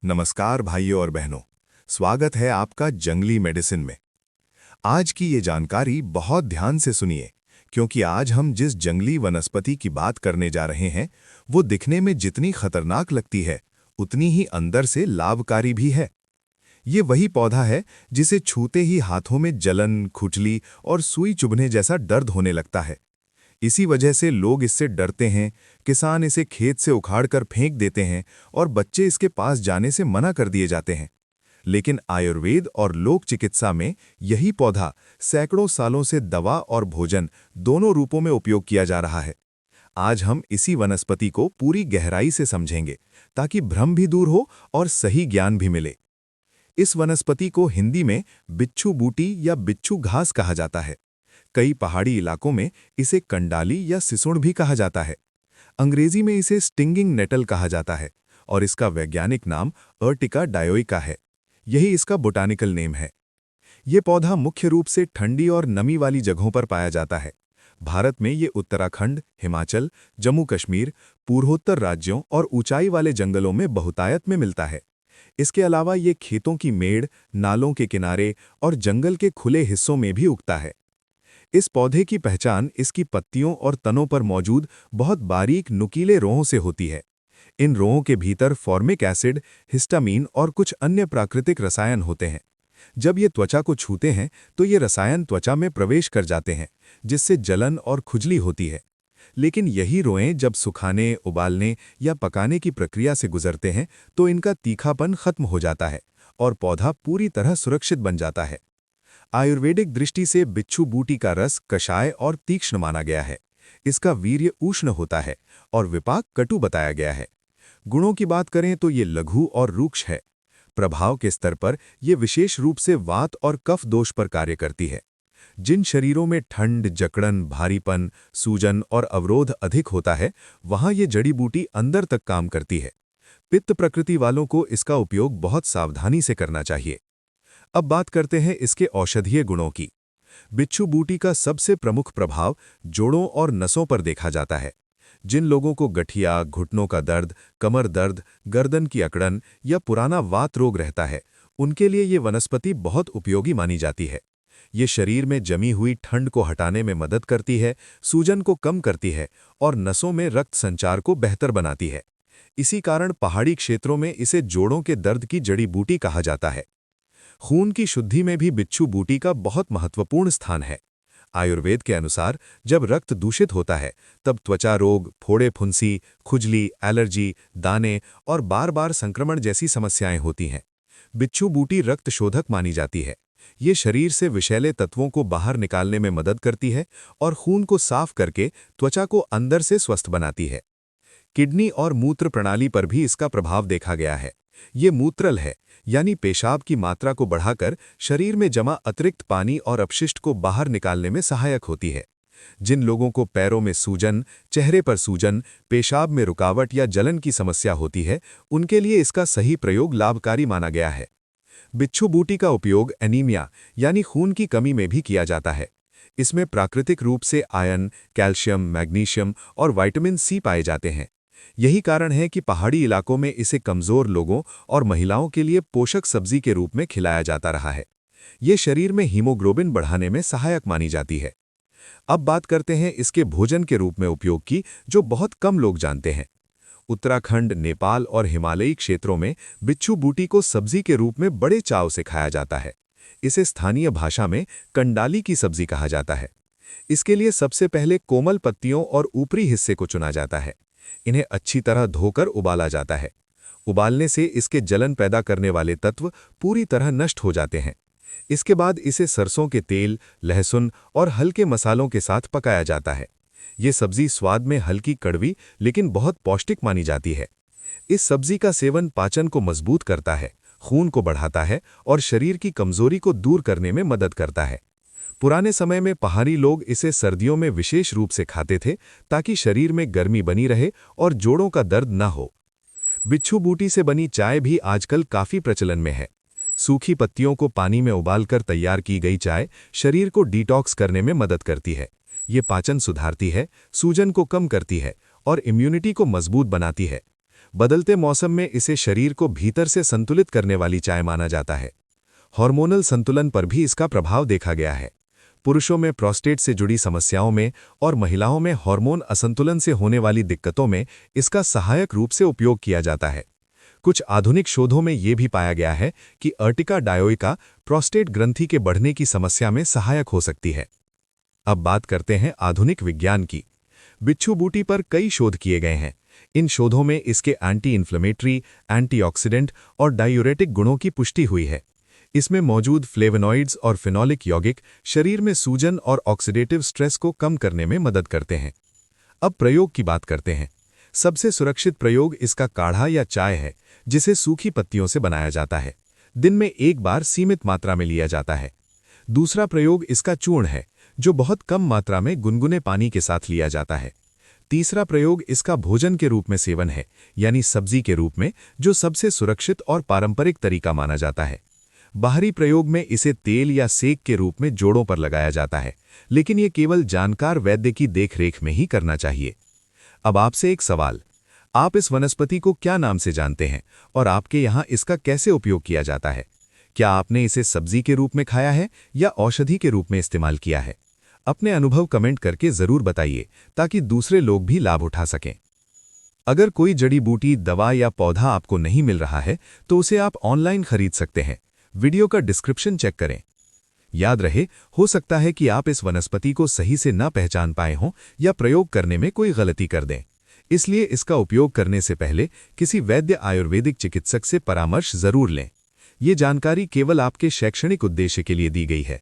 नमस्कार भाइयों और बहनों, स्वागत है आपका जंगली मेडिसिन में। आज की ये जानकारी बहुत ध्यान से सुनिए, क्योंकि आज हम जिस जंगली वनस्पति की बात करने जा रहे हैं, वो दिखने में जितनी खतरनाक लगती है, उतनी ही अंदर से लाभकारी भी है। ये वही पौधा है जिसे छूते ही हाथों में जलन, खुजली और सुई चुभने जैसा दर्द होने लगता है। इसी वजह से लोग इससे डरते हैं, किसान इसे खेत से उखाड़कर फेंक देते हैं और बच्चे इसके पास जाने से मना कर दिए जाते हैं। लेकिन आयुर्वेद और लोक चिकित्सा में यही पौधा सैकड़ों सालों से दवा और भोजन दोनों रूपों में उपयोग किया जा रहा है। आज हम इसी वनस्पति को पूरी गहराई से समझेंगे, ताकि भ्रम भी दूर हो और सही ज्ञान भी मिले। इस वनस्पति को हिंदी में बिच्छू बूटी या बिच्छू घास कहा जाता है। कई पहाड़ी इलाकों में इसे कंडाली या सिसुण भी कहा जाता है। अंग्रेजी में इसे स्टिंगिंग नेटल कहा जाता है और इसका वैज्ञानिक नाम अर्टिका डायोइका है। यही इसका बोटानिकल नेम है। ये पौधा मुख्य रूप से ठंडी और नमी वाली जगहों पर पाया जाता है। भारत में ये उत्तराखंड, हिमाचल, जम्मू कश्मीर, पूर्वोत्तर राज्यों और ऊंचाई वाले जंगलों में बहुतायत में मिलता है। इसके अलावा ये खेतों की मेड़, नालों के किनारे और जंगल के खुले हिस्सों में भी उगता है। इस पौधे की पहचान इसकी पत्तियों और तनों पर मौजूद बहुत बारीक नुकीले रोहों से होती है। इन रोहों के भीतर फॉर्मिक एसिड, हिस्टामीन और कुछ अन्य प्राकृतिक रसायन होते हैं। जब ये त्वचा को छूते हैं तो ये रसायन त्वचा में प्रवेश कर जाते हैं, जिससे जलन और खुजली होती है। लेकिन यही रोएं जब सुखाने, उबालने या पकाने की प्रक्रिया से गुजरते हैं तो इनका तीखापन खत्म हो जाता है और पौधा पूरी तरह सुरक्षित बन जाता है। आयुर्वेदिक दृष्टि से बिच्छू बूटी का रस कषाय और तीक्ष्ण माना गया है। इसका वीर्य उष्ण होता है और विपाक कटु बताया गया है। गुणों की बात करें तो ये लघु और रूक्ष है। प्रभाव के स्तर पर यह विशेष रूप से वात और कफ दोष पर कार्य करती है। जिन शरीरों में ठंड, जकड़न, भारीपन, सूजन और अवरोध अधिक होता है, वहां ये जड़ी बूटी अंदर तक काम करती है। पित्त प्रकृति वालों को इसका उपयोग बहुत सावधानी से करना चाहिए। अब बात करते हैं इसके औषधीय गुणों की। बिच्छू बूटी का सबसे प्रमुख प्रभाव जोड़ों और नसों पर देखा जाता है। जिन लोगों को गठिया, घुटनों का दर्द, कमर दर्द, गर्दन की अकड़न या पुराना वात रोग रहता है, उनके लिए ये वनस्पति बहुत उपयोगी मानी जाती है। ये शरीर में जमी हुई ठंड को हटाने में मदद करती है, सूजन को कम करती है और नसों में रक्त संचार को बेहतर बनाती है। इसी कारण पहाड़ी क्षेत्रों में इसे जोड़ों के दर्द की जड़ी बूटी कहा जाता है। खून की शुद्धि में भी बिच्छू बूटी का बहुत महत्वपूर्ण स्थान है। आयुर्वेद के अनुसार जब रक्त दूषित होता है, तब त्वचा रोग, फोड़े फुंसी, खुजली, एलर्जी, दाने और बार-बार संक्रमण जैसी समस्याएं होती हैं। बिच्छू बूटी रक्त शोधक मानी जाती है। ये शरीर से विषैले तत्वों को बाहर निकालने में मदद करती है और खून को साफ करके त्वचा को अंदर से स्वस्थ बनाती है। किडनी और मूत्र प्रणाली पर भी इसका प्रभाव देखा गया है। ये मूत्रल है, यानी पेशाब की मात्रा को बढ़ाकर शरीर में जमा अतिरिक्त पानी और अपशिष्ट को बाहर निकालने में सहायक होती है। जिन लोगों को पैरों में सूजन, चेहरे पर सूजन, पेशाब में रुकावट या जलन की समस्या होती है, उनके लिए इसका सही प्रयोग लाभकारी माना गया है। बिच्छू बूटी का उपयोग एनीमिया यानी खून की कमी में भी किया जाता है। इसमें प्राकृतिक रूप से आयरन, कैल्शियम, मैग्नीशियम और विटामिन सी पाए जाते हैं। यही कारण है कि पहाड़ी इलाकों में इसे कमजोर लोगों और महिलाओं के लिए पोषक सब्जी के रूप में खिलाया जाता रहा है। ये शरीर में हीमोग्लोबिन बढ़ाने में सहायक मानी जाती है। अब बात करते हैं इसके भोजन के रूप में उपयोग की, जो बहुत कम लोग जानते हैं। उत्तराखंड, नेपाल और हिमालयी क्षेत्रों में बिच्छू बूटी को सब्जी के रूप में बड़े चाव से खाया जाता है। इसे स्थानीय भाषा में कंडाली की सब्जी कहा जाता है। इसके लिए सबसे पहले कोमल पत्तियों और ऊपरी हिस्से को चुना जाता है। इन्हें अच्छी तरह धोकर उबाला जाता है। उबालने से इसके जलन पैदा करने वाले तत्व पूरी तरह नष्ट हो जाते हैं। इसके बाद इसे सरसों के तेल, लहसुन और हल्के मसालों के साथ पकाया जाता है। ये सब्जी स्वाद में हल्की कड़वी लेकिन बहुत पौष्टिक मानी जाती है। इस सब्जी का सेवन पाचन को मजबूत करता है, खून को बढ़ाता है और शरीर की कमजोरी को दूर करने में मदद करता है। पुराने समय में पहाड़ी लोग इसे सर्दियों में विशेष रूप से खाते थे, ताकि शरीर में गर्मी बनी रहे और जोड़ों का दर्द न हो। बिच्छू बूटी से बनी चाय भी आजकल काफी प्रचलन में है। सूखी पत्तियों को पानी में उबालकर तैयार की गई चाय शरीर को डिटॉक्स करने में मदद करती है। ये पाचन सुधारती है, सूजन को कम करती है और इम्यूनिटी को मजबूत बनाती है। बदलते मौसम में इसे शरीर को भीतर से संतुलित करने वाली चाय माना जाता है। हार्मोनल संतुलन पर भी इसका प्रभाव देखा गया है। पुरुषों में प्रोस्टेट से जुड़ी समस्याओं में और महिलाओं में हार्मोन असंतुलन से होने वाली दिक्कतों में इसका सहायक रूप से उपयोग किया जाता है। कुछ आधुनिक शोधों में यह भी पाया गया है कि अर्टिका डायोइका प्रोस्टेट ग्रंथि के बढ़ने की समस्या में सहायक हो सकती है। अब बात करते हैं आधुनिक विज्ञान की। बिच्छू बूटी पर कई शोध किए गए हैं। इन शोधों में इसके एंटी इन्फ्लेमेटरी, एंटीऑक्सीडेंट और डायूरेटिक गुणों की पुष्टि हुई है। इसमें मौजूद फ्लेवोनॉइड्स और फिनोलिक यौगिक शरीर में सूजन और ऑक्सीडेटिव स्ट्रेस को कम करने में मदद करते हैं। अब प्रयोग की बात करते हैं। सबसे सुरक्षित प्रयोग इसका काढ़ा या चाय है, जिसे सूखी पत्तियों से बनाया जाता है। दिन में एक बार सीमित मात्रा में लिया जाता है। दूसरा प्रयोग इसका चूर्ण है, जो बहुत कम मात्रा में गुनगुने पानी के साथ लिया जाता है। तीसरा प्रयोग इसका भोजन के रूप में सेवन है, यानी सब्जी के रूप में, जो सबसे सुरक्षित और पारंपरिक तरीका माना जाता है। बाहरी प्रयोग में इसे तेल या सेक के रूप में जोड़ों पर लगाया जाता है, लेकिन ये केवल जानकार वैद्य की देखरेख में ही करना चाहिए। अब आपसे एक सवाल, आप इस वनस्पति को क्या नाम से जानते हैं और आपके यहाँ इसका कैसे उपयोग किया जाता है? क्या आपने इसे सब्जी के रूप में खाया है या औषधि के रूप में इस्तेमाल किया है? अपने अनुभव कमेंट करके जरूर बताइए, ताकि दूसरे लोग भी लाभ उठा सकें। अगर कोई जड़ी बूटी, दवा या पौधा आपको नहीं मिल रहा है, तो उसे आप ऑनलाइन खरीद सकते हैं। वीडियो का डिस्क्रिप्शन चेक करें। याद रहे, हो सकता है कि आप इस वनस्पति को सही से न पहचान पाए हों या प्रयोग करने में कोई गलती कर दें। इसलिए इसका उपयोग करने से पहले किसी वैद्य आयुर्वेदिक चिकित्सक से परामर्श जरूर लें। ये जानकारी केवल आपके शैक्षणिक उद्देश्य के लिए दी गई है।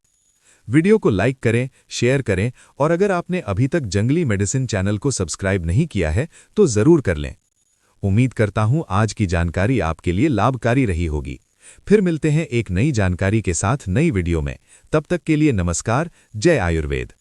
वीडियो को लाइक करें, शेयर करें और अगर आपने अभी तक जंगली मेडिसिन चैनल को सब्सक्राइब नहीं किया है तो जरूर कर लें। उम्मीद करता हूं आज की जानकारी आपके लिए लाभकारी रही होगी। फिर मिलते हैं एक नई जानकारी के साथ नई वीडियो में। तब तक के लिए नमस्कार। जय आयुर्वेद।